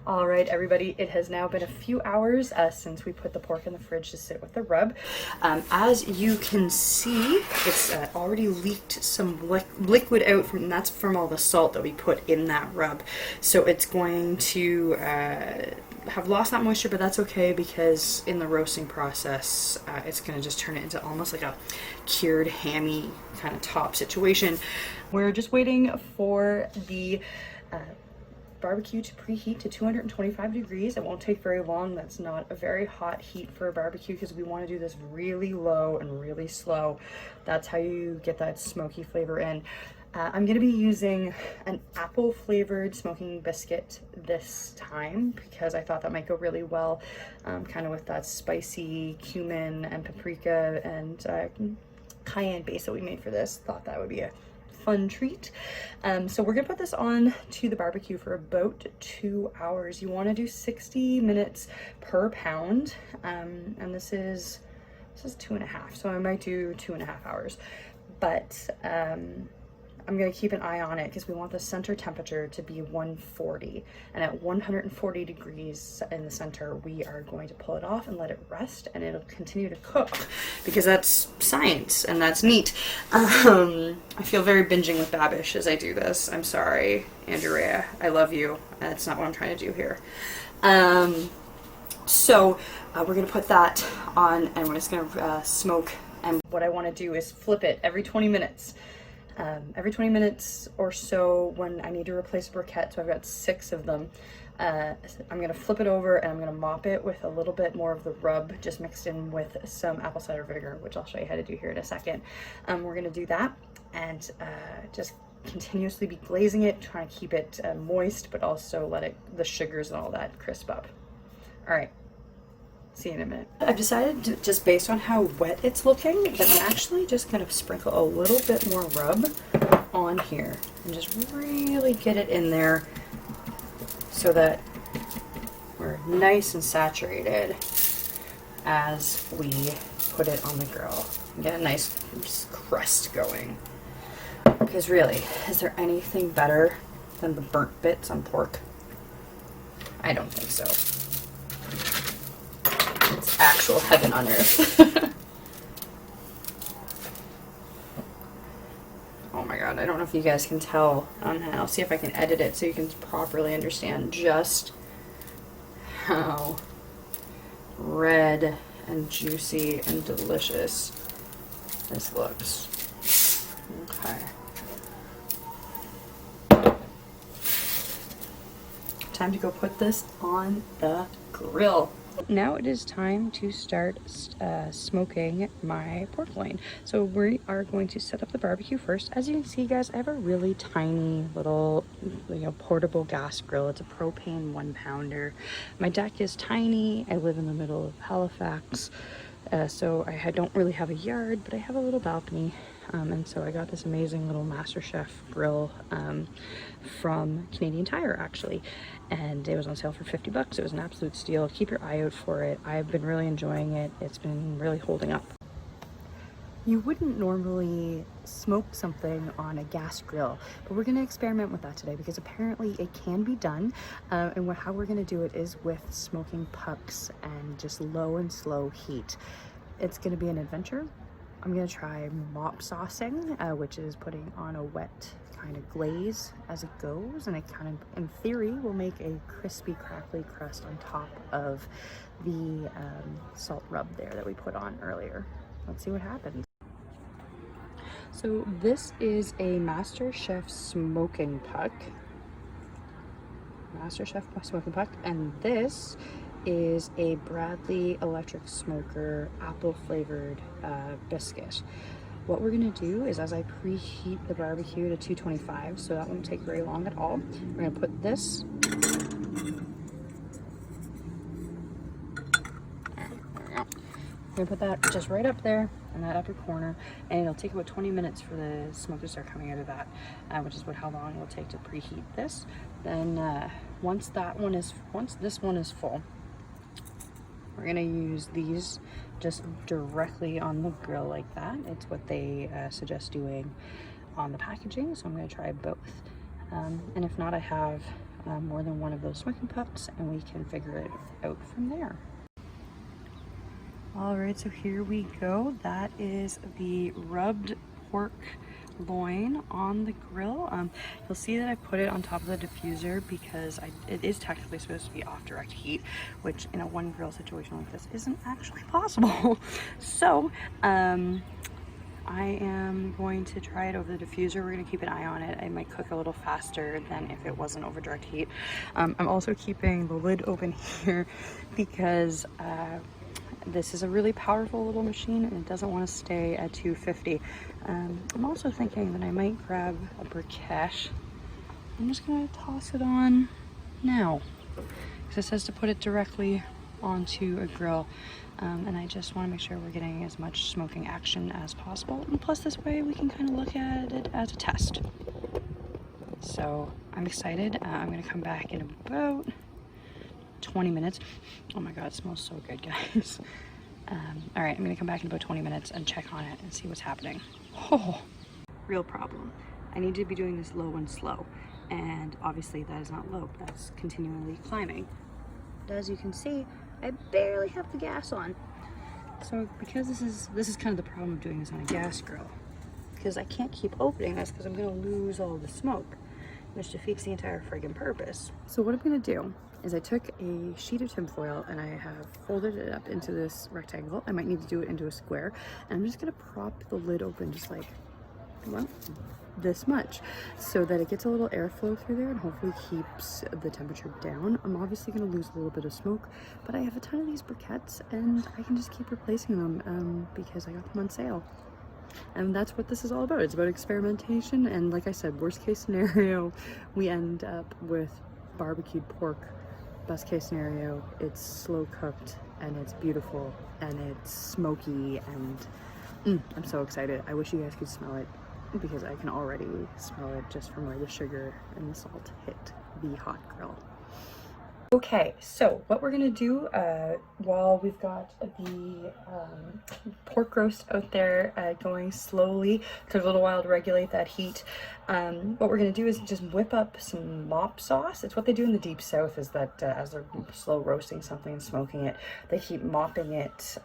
All right, everybody, it has now been a few hours since we put the pork in the fridge to sit with the rub. As you can see, it's already leaked some liquid out from, that's from all the salt that we put in that rub. So it's going to have lost that moisture, but that's okay because in the roasting process, it's going to just turn it into almost like a cured hammy kind of top situation. We're just waiting for the barbecue to preheat to 225 degrees. It won't take very long. That's not a very hot heat for a barbecue because we want to do this really low and really slow. That's how you get that smoky flavor in. I'm going to be using an apple flavored smoking biscuit this time because I thought that might go really well kind of with that spicy cumin and paprika and cayenne base that we made for this. Thought that would be a fun treat. So we're gonna put this on to the barbecue for about 2 hours. You want to do 60 minutes per pound, and this is 2.5, so I might do 2.5 hours, but I'm going to keep an eye on it because we want the center temperature to be 140, and at 140 degrees in the center we are going to pull it off and let it rest, and it'll continue to cook because that's science and that's neat. I feel very binging with Babish as I do this. I'm sorry, Andrea, I love you. That's not what I'm trying to do here. So we're going to put that on and we're just going to smoke, and what I want to do is flip it every 20 minutes. Every 20 minutes or so when I need to replace a briquette, so I've got 6 of them, I'm going to flip it over and I'm going to mop it with a little bit more of the rub just mixed in with some apple cider vinegar, which I'll show you how to do here in a second. We're going to do that and just continuously be glazing it, trying to keep it moist, but also let the sugars and all that crisp up. All right. See you in a minute. I've decided to, just based on how wet it's looking, that I'm actually just going to sprinkle a little bit more rub on here and just really get it in there so that we're nice and saturated as we put it on the grill and get a nice crust going. Because really, is there anything better than the burnt bits on pork? I don't think so. It's actual heaven on earth. Oh my god, I don't know if you guys can tell. I'll see if I can edit it so you can properly understand just how red and juicy and delicious this looks. Okay. Time to go put this on the grill. Now it is time to start smoking my pork loin. So we are going to set up the barbecue first. As you can see, guys, I have a really tiny little, portable gas grill. It's a propane 1-pounder. My deck is tiny. I live in the middle of Halifax, so I don't really have a yard, but I have a little balcony. And so I got this amazing little MasterChef grill from Canadian Tire, actually, and it was on sale for 50 bucks. It was an absolute steal. Keep your eye out for it. I've been really enjoying it. It's been really holding up. You wouldn't normally smoke something on a gas grill, but we're going to experiment with that today because apparently it can be done. And how we're going to do it is with smoking pucks and just low and slow heat. It's going to be an adventure. I'm going to try mop saucing, which is putting on a wet kind of glaze as it goes, and it kind of, in theory, will make a crispy, crackly crust on top of the salt rub there that we put on earlier. Let's see what happens. So this is a MasterChef smoking puck. MasterChef smoking puck, and this is a Bradley electric smoker apple flavored biscuit. What we're gonna do is, as I preheat the barbecue to 225, so that won't take very long at all, we're gonna put this I'm gonna put that just right up there in that upper corner, and it'll take about 20 minutes for the smoke to start coming out of that, which is how long it will take to preheat this. Then once this one is full, we're gonna use these just directly on the grill like that. It's what they suggest doing on the packaging, so I'm gonna try both. And if not, I have more than one of those smoking pups, and we can figure it out from there. All right, so here we go. That is the rubbed pork loin on the grill. You'll see that I put it on top of the diffuser because it is technically supposed to be off direct heat, which in a one grill situation like this isn't actually possible. So I am going to try it over the diffuser. We're going to keep an eye on it. It might cook a little faster than if it wasn't over direct heat. I'm also keeping the lid open here because this is a really powerful little machine and it doesn't want to stay at 250. I'm also thinking that I might grab a briquette. I'm just going to toss it on now because it says to put it directly onto a grill. And I just want to make sure we're getting as much smoking action as possible. And plus this way we can kind of look at it as a test. So I'm excited. I'm going to come back in about 20 minutes. Oh my god, it smells so good, guys. All right, I'm gonna come back in about 20 minutes and check on it and see what's happening. Oh, real problem. I need to be doing this low and slow, and obviously that is not low, that's continually climbing. But as you can see, I barely have the gas on. So because this is kind of the problem of doing this on a gas grill, because I can't keep opening this because I'm gonna lose all the smoke, which defeats the entire friggin' purpose. So what I'm gonna do is I took a sheet of tinfoil and I have folded it up into this rectangle. I might need to do it into a square. And I'm just gonna prop the lid open just like, well, this much, so that it gets a little airflow through there and hopefully keeps the temperature down. I'm obviously gonna lose a little bit of smoke, but I have a ton of these briquettes and I can just keep replacing them because I got them on sale. And that's what this is all about. It's about experimentation, and like I said, worst case scenario, we end up with barbecued pork. Best case scenario, it's slow cooked and it's beautiful and it's smoky, and I'm so excited. I wish you guys could smell it because I can already smell it just from where the sugar and the salt hit the hot grill. Okay, so what we're gonna do while we've got the pork roast out there going slowly, took a little while to regulate that heat, what we're gonna do is just whip up some mop sauce. It's what they do in the deep south, is that as they're slow roasting something and smoking it, they keep mopping it,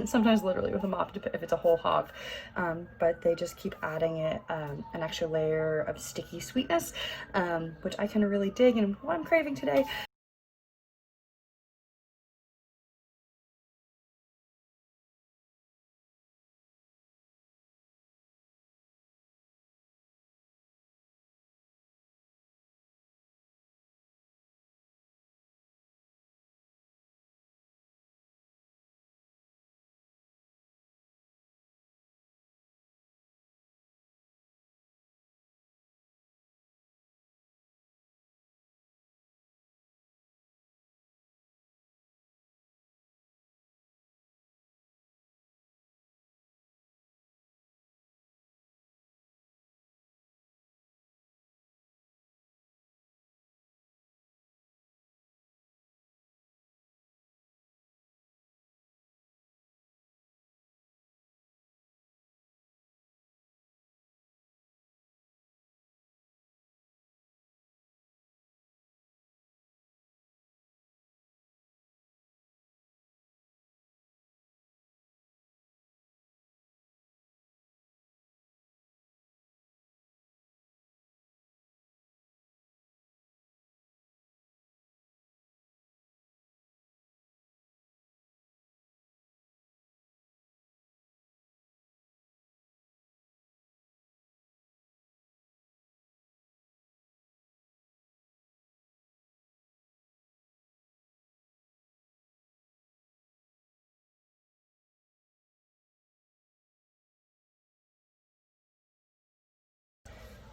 sometimes literally with a mop if it's a whole hog, but they just keep adding it an extra layer of sticky sweetness, which I kind of really dig and what I'm craving today.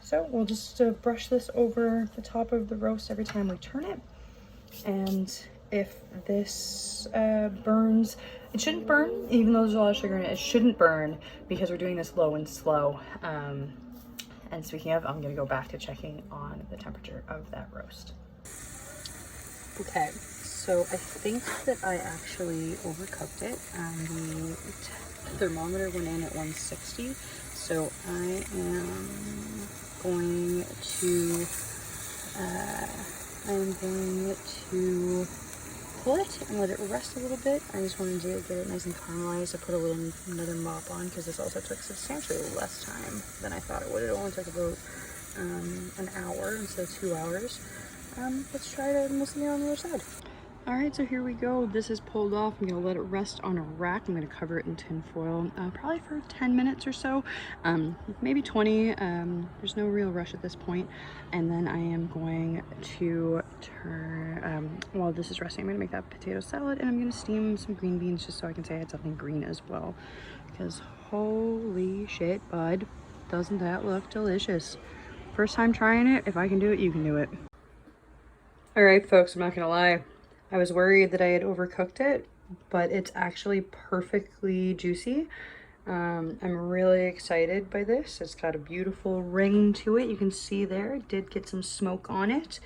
So we'll just brush this over the top of the roast every time we turn it. And if this burns, it shouldn't burn, even though there's a lot of sugar in it, it shouldn't burn because we're doing this low and slow. And speaking of, I'm gonna go back to checking on the temperature of that roast. Okay, so I think that I actually overcooked it. The thermometer went in at 160, so I am going to I'm going to pull it and let it rest a little bit. I just wanted to get it nice and caramelized. I put another mop on because this also took substantially less time than I thought it would. It only took about an hour instead of 2 hours. Let's try it out and we'll see you on the other side. All right, so here we go. This is pulled off. I'm gonna let it rest on a rack. I'm gonna cover it in tin foil, probably for 10 minutes or so, maybe 20. There's no real rush at this point. And then I am going to while this is resting, I'm gonna make that potato salad, and I'm gonna steam some green beans just so I can say I had something green as well. Because holy shit, bud, doesn't that look delicious? First time trying it. If I can do it, you can do it. All right, folks, I'm not gonna lie. I was worried that I had overcooked it, but it's actually perfectly juicy. I'm really excited by this. It's got a beautiful ring to it. You can see there, it did get some smoke on it.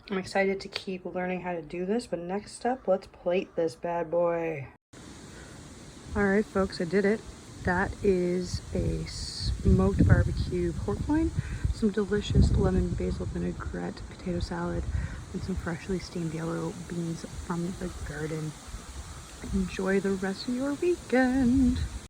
I'm excited to keep learning how to do this, but next up, let's plate this bad boy. All right, folks, I did it. That is a smoked barbecue pork loin, some delicious lemon basil vinaigrette potato salad, and some freshly steamed yellow beans from the garden. Enjoy the rest of your weekend.